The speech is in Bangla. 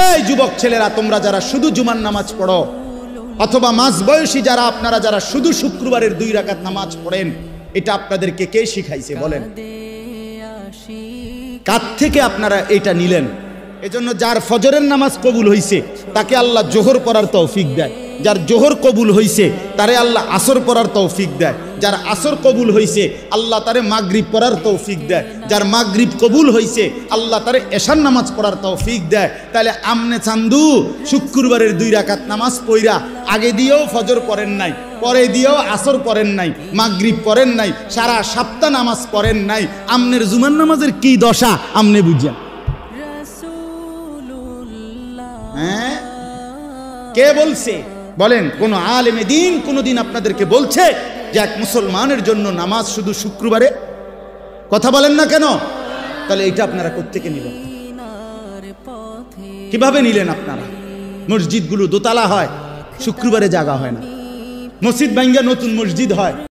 এই যুবক ছেলেরা, তোমরা যারা শুধু জুমার নামাজ পড়ো, অথবা মাঝবয়সী যারা আপনারা যারা শুধু শুক্রবারের 2 রাকাত নামাজ পড়েন, এটা আপনাদেরকে কে শিখাইছে বলেন? কার থেকে আপনারা এটা নিলেন? এজন্য যার ফজরের নামাজ কবুল হইছে তাকে আল্লাহ জোহর পড়ার তৌফিক দেয়, যার জোহর কবুল হইছে তারে আল্লাহ আসর পড়ার তৌফিক দেয়, যার আসর কবুল হইছে আল্লাহ তারে মাগরিব পড়ার তৌফিক দেয়, যার মাগরিব কবুল হইছে আল্লাহ তারে এশার নামাজ পড়ার তৌফিক দেয়। তাহলে আমনে চান্দু শুক্রবারের 2 রাকাত নামাজ পইরা আগে দিয়েও ফজর পড়েন নাই, পরে দিয়েও আসর পড়েন নাই, মাগরিব পড়েন নাই, সারা সপ্তাহ নামাজ পড়েন নাই, আমনের জুমার নামাজের কি দশা আমনে বুঝেন? হ্যাঁ, কে বলছে বলেন? কোন আলেমে দিন কোনদিন আপনাদেরকে বলছে যে এক মুসলমানের জন্য নামাজ শুধু শুক্রবারে? কথা বলেন না কেন? তাহলে এটা আপনারা কোত্থেকে নিলেন? কিভাবে নিলেন আপনারা? মসজিদগুলো দোতলা হয়, শুক্রবারে জাগা হয় না। মসজিদ ভাঙ্গা নতুন মসজিদ হয়।